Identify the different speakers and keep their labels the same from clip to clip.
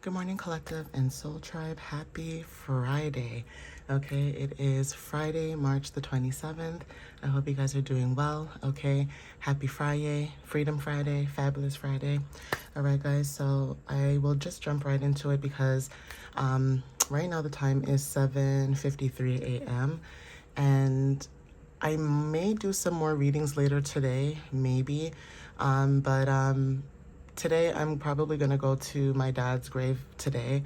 Speaker 1: Good morning, Collective and Soul Tribe. Happy Friday. Okay, it is Friday, March the 27th. I hope you guys are doing well. Okay, happy Friday, Freedom Friday, Fabulous Friday. All right, guys, so I will just jump right into it because right now the time is 7:53 a.m. and I may do some more readings later today, maybe. But today I'm probably going to go to my dad's grave today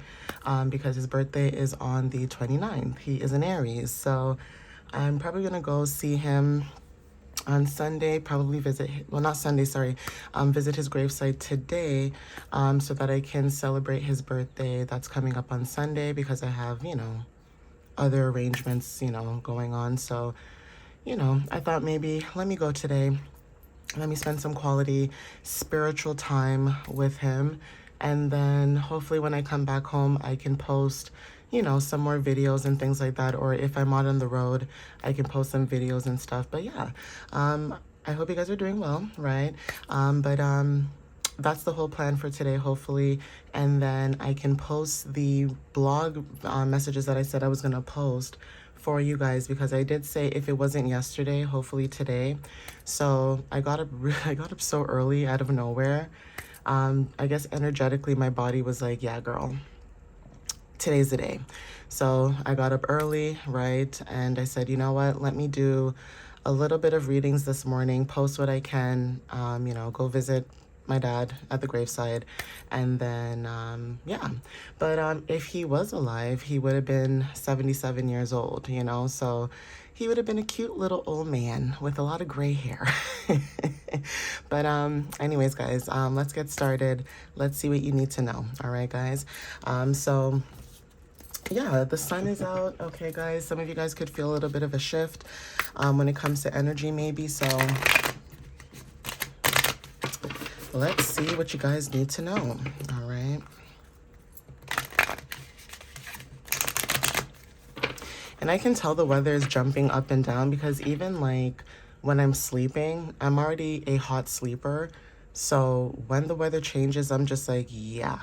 Speaker 1: because his birthday is on the 29th. He is an Aries. So I'm probably going to go see him on Sunday, probably visit, well, not Sunday, sorry, visit his gravesite today so that I can celebrate his birthday that's coming up on Sunday because I have, other arrangements, going on. So, I thought maybe let me go today. Let me spend some quality spiritual time with him. And then hopefully when I come back home, I can post, some more videos and things like that. Or if I'm out on the road, I can post some videos and stuff. But yeah, I hope you guys are doing well, right? But that's the whole plan for today, hopefully. And then I can post the blog messages that I said I was going to post for you guys because I did say if it wasn't yesterday, hopefully today. So I got up I got up so early out of nowhere. I guess energetically my body was like, yeah, girl, today's the day. So I got up early, right? And I said, you know what, let me do a little bit of readings this morning, post what I can, go visit my dad at the graveside. And then, yeah. But if he was alive, he would have been 77 years old, so he would have been a cute little old man with a lot of gray hair. But anyways, guys, let's get started. Let's see what you need to know. All right, guys. So yeah, the sun is out. Okay, guys, some of you guys could feel a little bit of a shift when it comes to energy, maybe. So let's see what you guys need to know. All right. And I can tell the weather is jumping up and down because even like when I'm sleeping, I'm already a hot sleeper. So when the weather changes, I'm just like, yeah.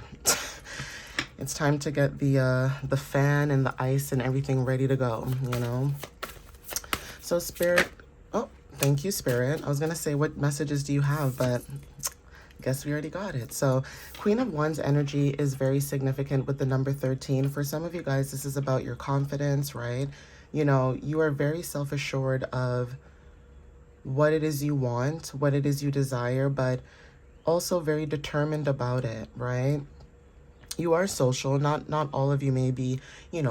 Speaker 1: It's time to get the fan and the ice and everything ready to go, So Spirit, oh, thank you, Spirit. I was going to say, what messages do you have? But guess we already got it. So Queen of Wands energy is very significant with the number 13. For some of you guys, this is about your confidence, right? You are very self-assured of what it is you want, what it is you desire, but also very determined about it, right? You are social. Not all of you may be,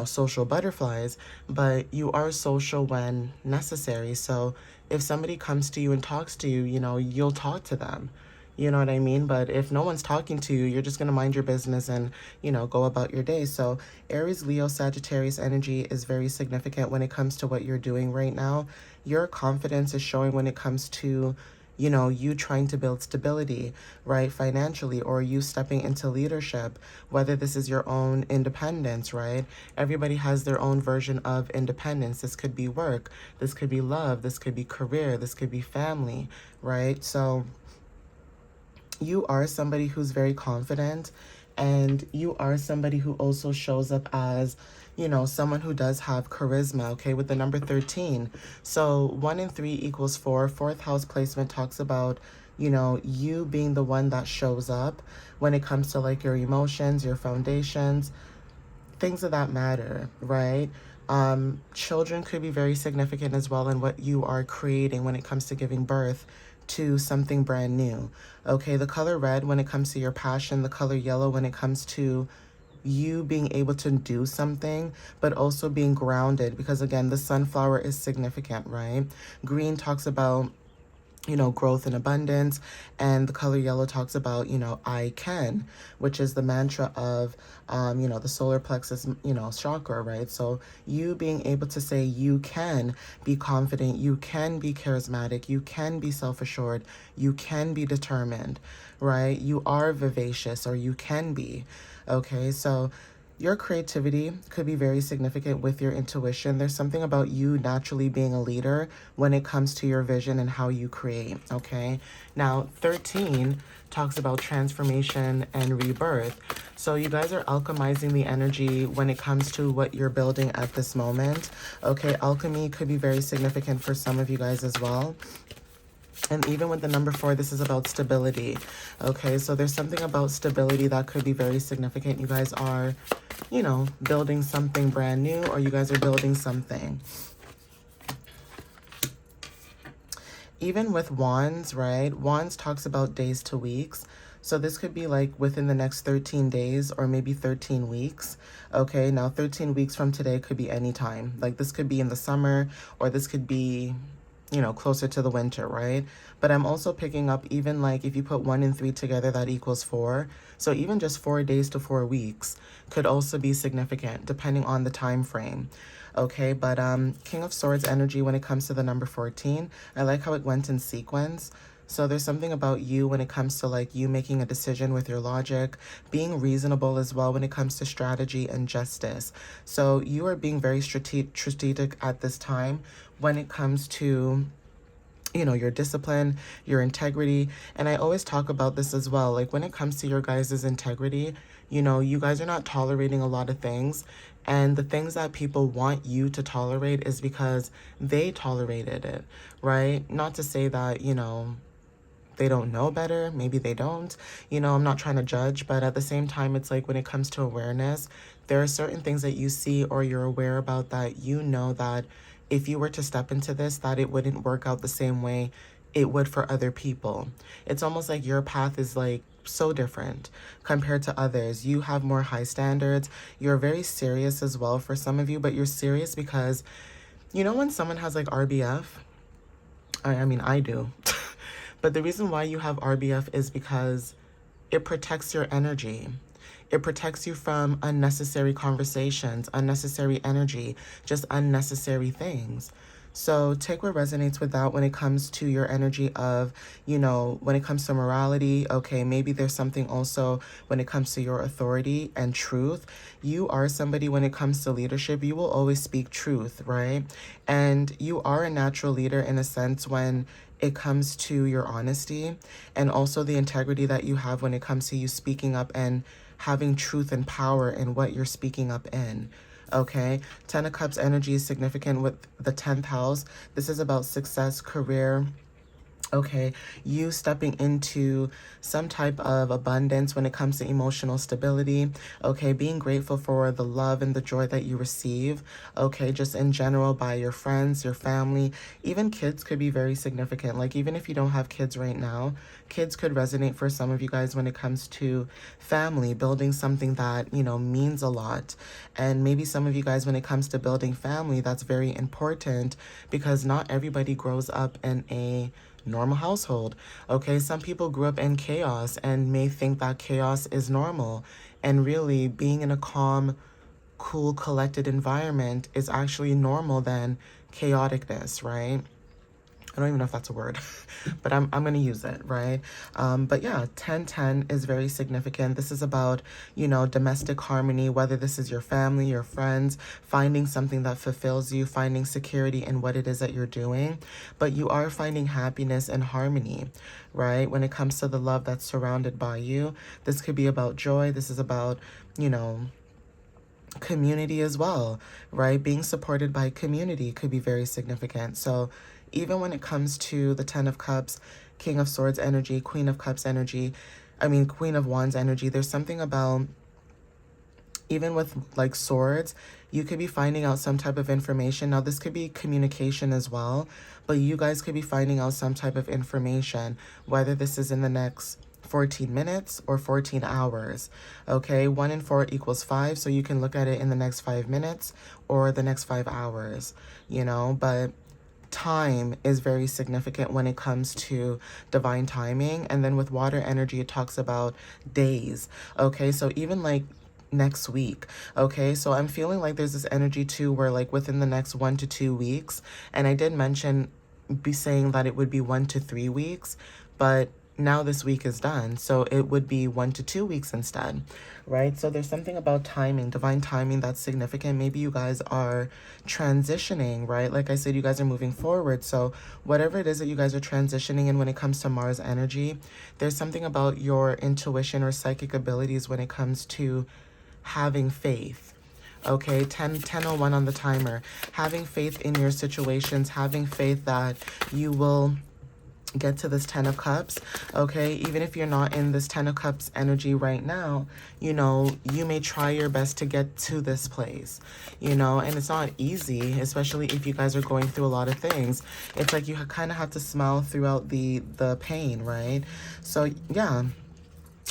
Speaker 1: social butterflies, but you are social when necessary. So if somebody comes to you and talks to you, you'll talk to them. You know what I mean? But if no one's talking to you, you're just going to mind your business and, go about your day. So Aries, Leo, Sagittarius energy is very significant when it comes to what you're doing right now. Your confidence is showing when it comes to you trying to build stability, right, financially, or you stepping into leadership, whether this is your own independence, right? Everybody has their own version of independence. This could be work, this could be love, this could be career, this could be family, right? So you are somebody who's very confident, and you are somebody who also shows up as someone who does have charisma, okay, with the number 13. So 1 and 3 equals 4. Fourth house placement talks about, you being the one that shows up when it comes to like your emotions, your foundations, things of that matter, right? Children could be very significant as well in what you are creating when it comes to giving birth to something brand new. Okay, the color red when it comes to your passion, the color yellow when it comes to you being able to do something, but also being grounded, because again, the sunflower is significant, right? Green talks about, growth and abundance, and the color yellow talks about, I can, which is the mantra of, the solar plexus, chakra, right? So you being able to say you can be confident, you can be charismatic, you can be self-assured, you can be determined, right? You are vivacious, or you can be, okay? So your creativity could be very significant with your intuition. There's something about you naturally being a leader when it comes to your vision and how you create, okay? Now, 13 talks about transformation and rebirth. So you guys are alchemizing the energy when it comes to what you're building at this moment, okay? Alchemy could be very significant for some of you guys as well. And even with the number 4, this is about stability. Okay, so there's something about stability that could be very significant. You guys are, you know, building something brand new, or you guys are building something. Even with wands, right? Wands talks about days to weeks. So this could be like within the next 13 days or maybe 13 weeks. Okay, now 13 weeks from today could be any time. Like this could be in the summer, or this could be, you know, closer to the winter, right? But I'm also picking up even like if you put 1 and 3 together, that equals 4. So even just 4 days to 4 weeks could also be significant depending on the time frame. Okay, but King of Swords energy when it comes to the number 14, I like how it went in sequence. So there's something about you when it comes to like you making a decision with your logic, being reasonable as well when it comes to strategy and justice. So you are being very strategic at this time when it comes to, you know, your discipline, your integrity. And I always talk about this as well. Like when it comes to your guys' integrity, you know, you guys are not tolerating a lot of things. And the things that people want you to tolerate is because they tolerated it, right? Not to say that, you know, they don't know better. Maybe they don't. You know, I'm not trying to judge, but at the same time, it's like when it comes to awareness, there are certain things that you see or you're aware about that you know that if you were to step into this, that it wouldn't work out the same way it would for other people. It's almost like your path is like so different compared to others. You have more high standards. You're very serious as well for some of you, but you're serious because, you know, when someone has like RBF, I mean, I do. But the reason why you have RBF is because it protects your energy. It protects you from unnecessary conversations, unnecessary energy, just unnecessary things. So take what resonates with that when it comes to your energy of, you know, when it comes to morality. Okay, maybe there's something also when it comes to your authority and truth. You are somebody when it comes to leadership, you will always speak truth, right? And you are a natural leader in a sense when it comes to your honesty and also the integrity that you have when it comes to you speaking up and having truth and power in what you're speaking up in. Okay, 10 of Cups energy is significant with the 10th house. This is about success, career. Okay, you stepping into some type of abundance when it comes to emotional stability. Okay, being grateful for the love and the joy that you receive. Okay, just in general by your friends, your family, even kids could be very significant. Like even if you don't have kids right now, kids could resonate for some of you guys when it comes to family, building something that, you know, means a lot. And maybe some of you guys when it comes to building family, that's very important because not everybody grows up in a normal household. Okay, some people grew up in chaos and may think that chaos is normal. And really, being in a calm, cool, collected environment is actually normal than chaoticness, right? I don't even know if that's a word, but I'm going to use it, right? But yeah, 1010 is very significant. This is about, you know, domestic harmony, whether this is your family, your friends, finding something that fulfills you, finding security in what it is that you're doing. But you are finding happiness and harmony, right? When it comes to the love that's surrounded by you, this could be about joy. This is about, you know, community as well, right? Being supported by community could be very significant. So even when it comes to the 10 of Cups, King of Swords energy, Queen of Cups energy, Queen of Wands energy, there's something about, even with like swords, you could be finding out some type of information. Now, this could be communication as well, but you guys could be finding out some type of information, whether this is in the next 14 minutes or 14 hours. Okay, 1 and 4 equals 5, so you can look at it in the next 5 minutes or the next 5 hours, you know, but time is very significant when it comes to divine timing. And then with water energy, it talks about days. Okay, so even like next week. Okay, so I'm feeling like there's this energy too where like within the next 1 to 2 weeks, and I did mention be saying that it would be 1 to 3 weeks, but now this week is done. So it would be 1 to 2 weeks instead, right? So there's something about timing, divine timing, that's significant. Maybe you guys are transitioning, right? Like I said, you guys are moving forward. So whatever it is that you guys are transitioning in when it comes to Mars energy, there's something about your intuition or psychic abilities when it comes to having faith. Okay, 10:01 on the timer. Having faith in your situations, having faith that you will get to this 10 of cups. Okay, even if you're not in this 10 of cups energy right now, you know, you may try your best to get to this place, you know, and it's not easy, especially if you guys are going through a lot of things. It's like you kind of have to smile throughout the pain, right? So yeah,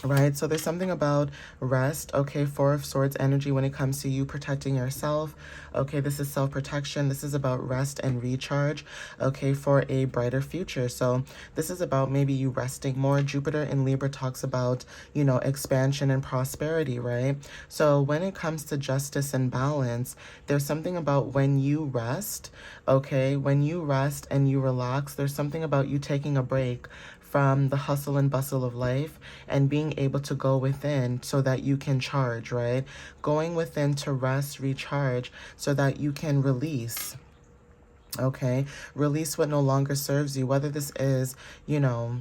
Speaker 1: right? So there's something about rest, okay? Four of Swords energy when it comes to you protecting yourself. Okay, this is self-protection. This is about rest and recharge, okay, for a brighter future. So this is about maybe you resting more. Jupiter in Libra talks about, you know, expansion and prosperity, right? So when it comes to justice and balance, there's something about when you rest, okay? When you rest and you relax, there's something about you taking a break from the hustle and bustle of life and being able to go within so that you can charge, right? Going within to rest, recharge, so that you can release, okay? Release what no longer serves you, whether this is, you know,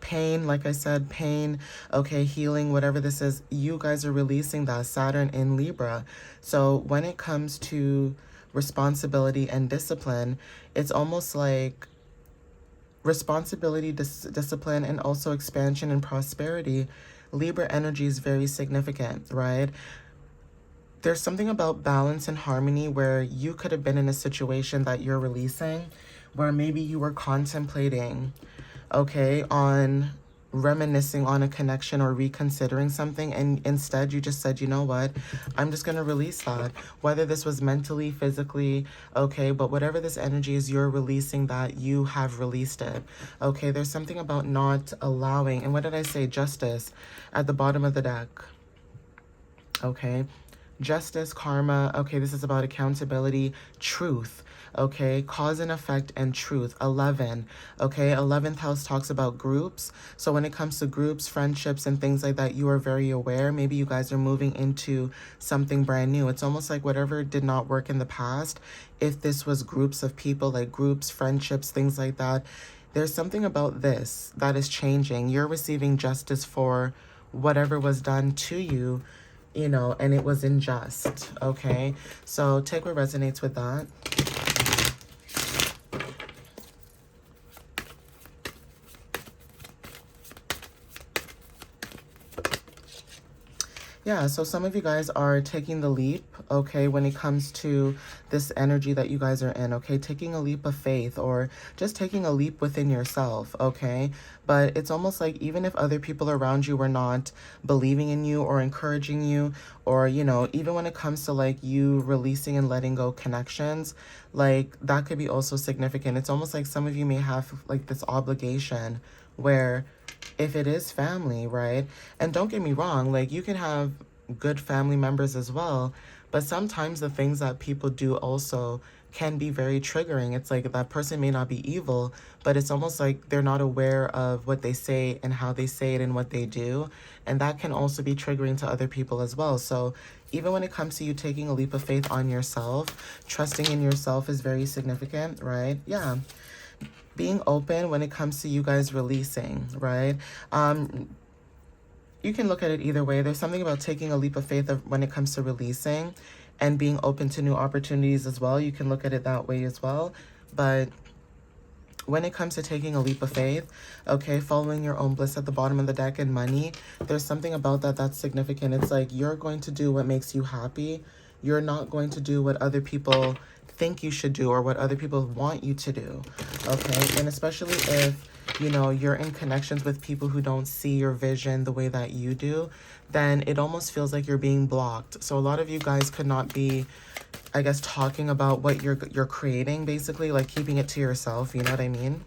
Speaker 1: pain, like I said, pain, okay, healing, whatever this is, you guys are releasing that. Saturn in Libra. So when it comes to responsibility and discipline, it's almost like responsibility, discipline, and also expansion and prosperity. Libra energy is very significant, right? There's something about balance and harmony where you could have been in a situation that you're releasing where maybe you were contemplating, okay, on reminiscing on a connection or reconsidering something, and instead you just said, you know what, I'm just going to release that, whether this was mentally, physically, okay, but whatever this energy is, you're releasing that, you have released it, okay? There's something about not allowing, and what did I say? Justice at the bottom of the deck, okay? Justice, karma, okay, this is about accountability, truth, okay, cause and effect and truth. 11, okay, 11th house talks about groups. So when it comes to groups, friendships, and things like that, you are very aware. Maybe you guys are moving into something brand new. It's almost like whatever did not work in the past, if this was groups of people, like groups, friendships, things like that, there's something about this that is changing. You're receiving justice for whatever was done to you, you know, and it was unjust, okay? So take what resonates with that. Yeah, so some of you guys are taking the leap, okay, when it comes to this energy that you guys are in, okay? Taking a leap of faith or just taking a leap within yourself, okay? But it's almost like even if other people around you were not believing in you or encouraging you, or, you know, even when it comes to like you releasing and letting go connections, like that could be also significant. It's almost like some of you may have like this obligation where if it is family, right? And don't get me wrong, like you can have good family members as well, but sometimes the things that people do also can be very triggering. It's like that person may not be evil, but it's almost like they're not aware of what they say and how they say it and what they do. And that can also be triggering to other people as well. So even when it comes to you taking a leap of faith on yourself, trusting in yourself is very significant, right? Yeah. Being open when it comes to you guys releasing, right? You can look at it either way. There's something about taking a leap of faith when it comes to releasing and being open to new opportunities as well. You can look at it that way as well. But when it comes to taking a leap of faith, okay, following your own bliss at the bottom of the deck and money, there's something about that that's significant. It's like you're going to do what makes you happy. You're not going to do what other people think you should do or what other people want you to do, okay? And especially if, you know, you're in connections with people who don't see your vision the way that you do, then it almost feels like you're being blocked. So a lot of you guys could not be, I guess, talking about what you're creating, basically, like keeping it to yourself, you know what I mean?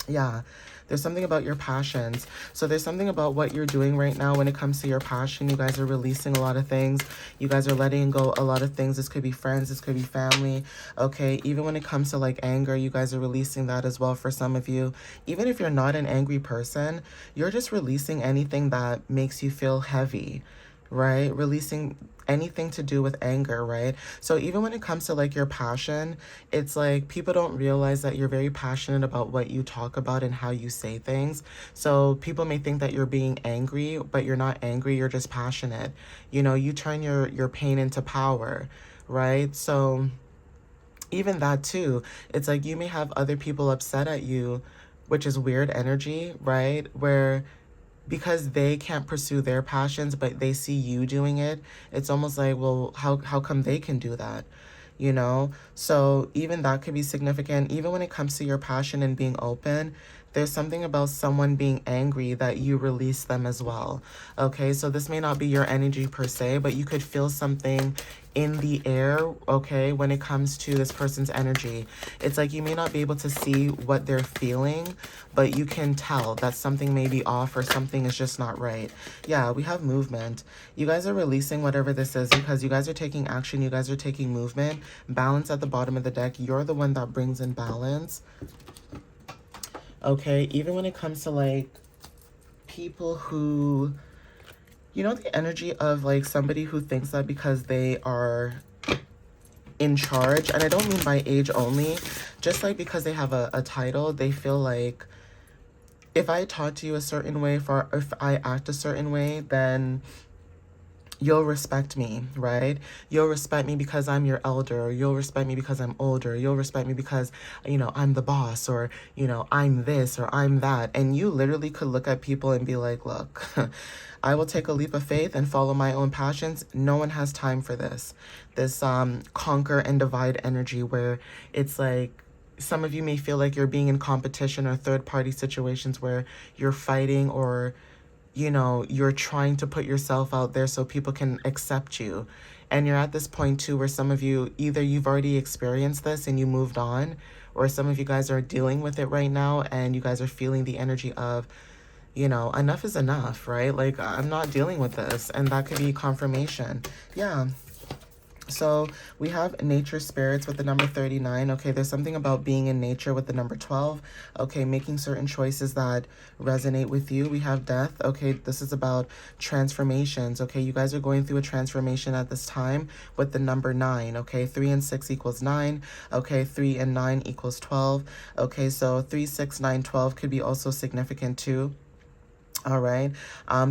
Speaker 1: Yeah. There's something about your passions. So there's something about what you're doing right now when it comes to your passion. You guys are releasing a lot of things. You guys are letting go a lot of things. This could be friends, this could be family, okay? Even when it comes to like anger, you guys are releasing that as well for some of you. Even if you're not an angry person, you're just releasing anything that makes you feel heavy, right? Releasing anything to do with anger, right? So even when it comes to like your passion, it's like people don't realize that you're very passionate about what you talk about and how you say things. So people may think that you're being angry, but you're not angry, you're just passionate. You know, you turn your pain into power, right? So even that too, it's like you may have other people upset at you, which is weird energy, right? Where because they can't pursue their passions but they see you doing it, it's almost like, well, how come they can do that, you know? So even that could be significant. Even when it comes to your passion and being open, there's something about someone being angry that you release them as well. Okay, so this may not be your energy per se, but you could feel something in the air, okay, when it comes to this person's energy. It's like you may not be able to see what they're feeling, but you can tell that something may be off or something is just not right. Yeah, we have movement. You guys are releasing whatever this is because you guys are taking action. You guys are taking movement. Balance at the bottom of the deck. You're the one that brings in balance. Okay, even when it comes to like people who, you know, the energy of like somebody who thinks that because they are in charge, and I don't mean by age only, just like because they have a title, they feel like if I talk to you a certain way, if I act a certain way, then you'll respect me, right? You'll respect me because I'm your elder, or you'll respect me because I'm older, you'll respect me because, you know, I'm the boss, or, you know, I'm this or I'm that. And you literally could look at people and be like, look, I will take a leap of faith and follow my own passions. No one has time for this conquer and divide energy where it's like, some of you may feel like you're being in competition or third party situations where you're fighting, or you know, you're trying to put yourself out there so people can accept you. And you're at this point too where some of you, either you've already experienced this and you moved on, or some of you guys are dealing with it right now and you guys are feeling the energy of, you know, enough is enough, right? Like, I'm not dealing with this. And that could be confirmation. Yeah. So we have nature spirits with the number 39. Okay, there's something about being in nature with the number 12. Okay, making certain choices that resonate with you. We have death. Okay, this is about transformations. Okay, you guys are going through a transformation at this time with the number 9. Okay, 3 and 6 equals 9. Okay, 3 and 9 equals 12. Okay, so 3, 6, 9, 12 could be also significant too. All right.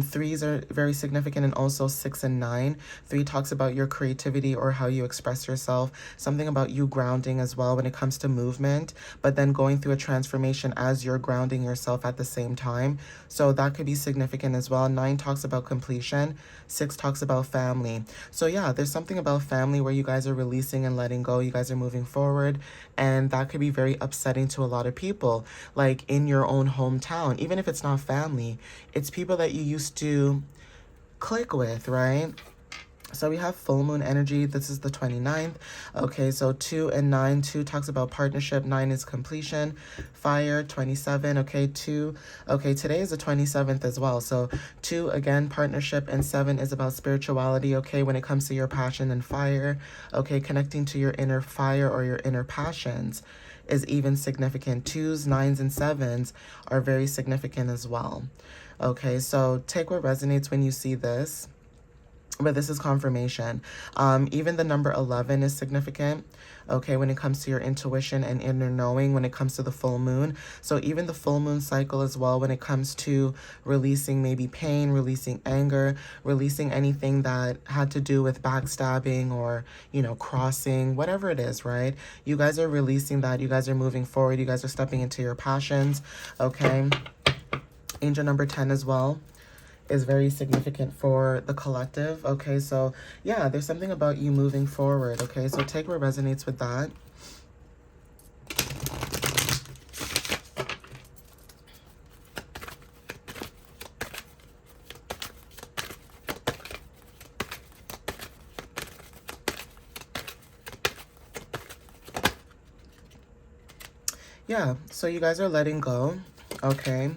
Speaker 1: Threes are very significant, and also 6 and 9. 3 talks about your creativity or how you express yourself. Something about you grounding as well when it comes to movement, but then going through a transformation as you're grounding yourself at the same time. So that could be significant as well. 9 talks about completion. 6 talks about family. So yeah, there's something about family where you guys are releasing and letting go. You guys are moving forward, and that could be very upsetting to a lot of people, like in your own hometown, even if it's not family. It's people that you used to click with, right? So we have full moon energy. This is the 29th. Okay, so 2 and 9. 2 talks about partnership. 9 is completion. Fire, 27. Okay, 2. Okay, today is the 27th as well. So 2, again, partnership. And 7 is about spirituality. Okay, when it comes to your passion and fire. Okay, connecting to your inner fire or your inner passions is even significant. 2s, 9s, and 7s are very significant as well. Okay, so take what resonates when you see this. But this is confirmation. Even the number 11 is significant, okay, when it comes to your intuition and inner knowing, when it comes to the full moon. So even the full moon cycle as well, when it comes to releasing maybe pain, releasing anger, releasing anything that had to do with backstabbing or, you know, crossing, whatever it is, right? You guys are releasing that. You guys are moving forward. You guys are stepping into your passions, okay? Angel number 10 as well is very significant for the collective. Okay, so yeah, there's something about you moving forward. Okay, so take what resonates with that. Yeah, so you guys are letting go. okay?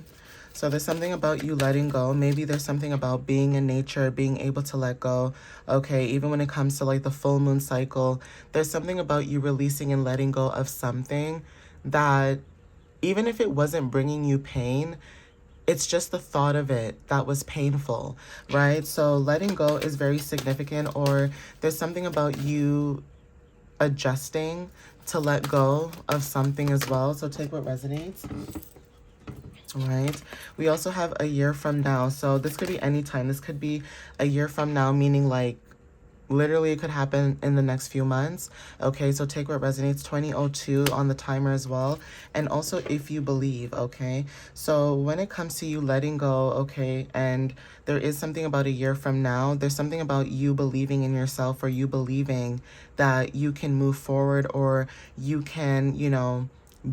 Speaker 1: So there's something about you letting go. Maybe there's something about being in nature, being able to let go, okay? Even when it comes to like the full moon cycle, there's something about you releasing and letting go of something that even if it wasn't bringing you pain, it's just the thought of it that was painful, right? So letting go is very significant, or there's something about you adjusting to let go of something as well. So take what resonates. Right. We also have a year from now. So this could be any time. This could be a year from now, meaning like literally it could happen in the next few months. Okay, so take what resonates. 2002 on the timer as well. And also if you believe, okay? So when it comes to you letting go, okay, and there is something about a year from now, there's something about you believing in yourself, or you believing that you can move forward, or you can, you know,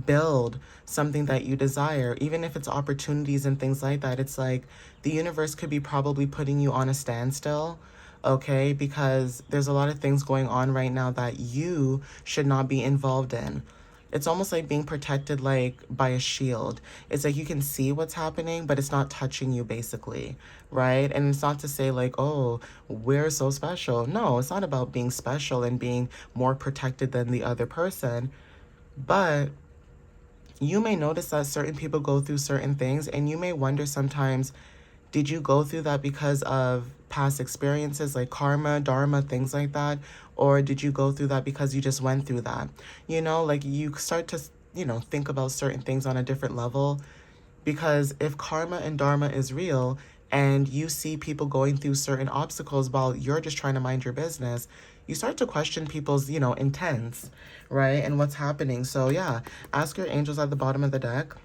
Speaker 1: build something that you desire. Even if it's opportunities and things like that, it's like the universe could be probably putting you on a standstill, okay? Because there's a lot of things going on right now that you should not be involved in. It's almost like being protected like by a shield. It's like you can see what's happening, but it's not touching you basically, right? And it's not to say like, oh, we're so special. No, it's not about being special and being more protected than the other person. But you may notice that certain people go through certain things, and you may wonder sometimes, did you go through that because of past experiences like karma, dharma, things like that? Or did you go through that because you just went through that? You know, like you start to, you know, think about certain things on a different level. Because if karma and dharma is real, and you see people going through certain obstacles while you're just trying to mind your business, you start to question people's, you know, intents, right? And what's happening. So yeah, ask your angels at the bottom of the deck.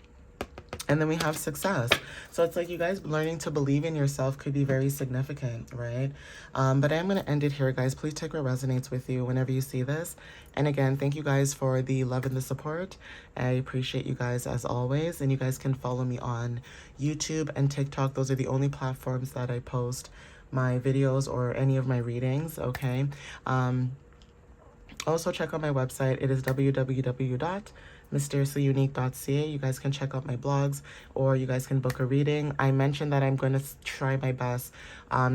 Speaker 1: And then we have success. So it's like you guys learning to believe in yourself could be very significant, right? But I'm going to end it here, guys. Please take what resonates with you whenever you see this. And again, thank you guys for the love and the support. I appreciate you guys as always. And you guys can follow me on YouTube and TikTok. Those are the only platforms that I post my videos or any of my readings, okay? Also, check out my website. It is www.mysteriouslyunique.ca. You guys can check out my blogs, or you guys can book a reading. I mentioned that I'm going to try my best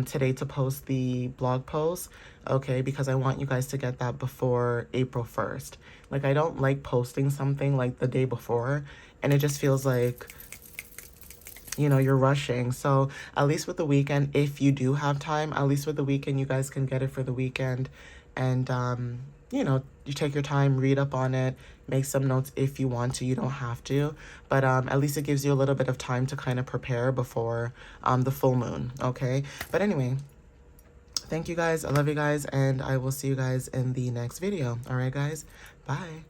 Speaker 1: today to post the blog post, okay, because I want you guys to get that before April 1st. Like, I don't like posting something like the day before, and it just feels like, you know, you're rushing. So at least with the weekend, if you do have time, at least with the weekend, you guys can get it for the weekend. And, you know, you take your time, read up on it, make some notes if you want to. You don't have to. But at least it gives you a little bit of time to kind of prepare before the full moon, okay? But anyway, thank you guys. I love you guys. And I will see you guys in the next video. All right, guys? Bye.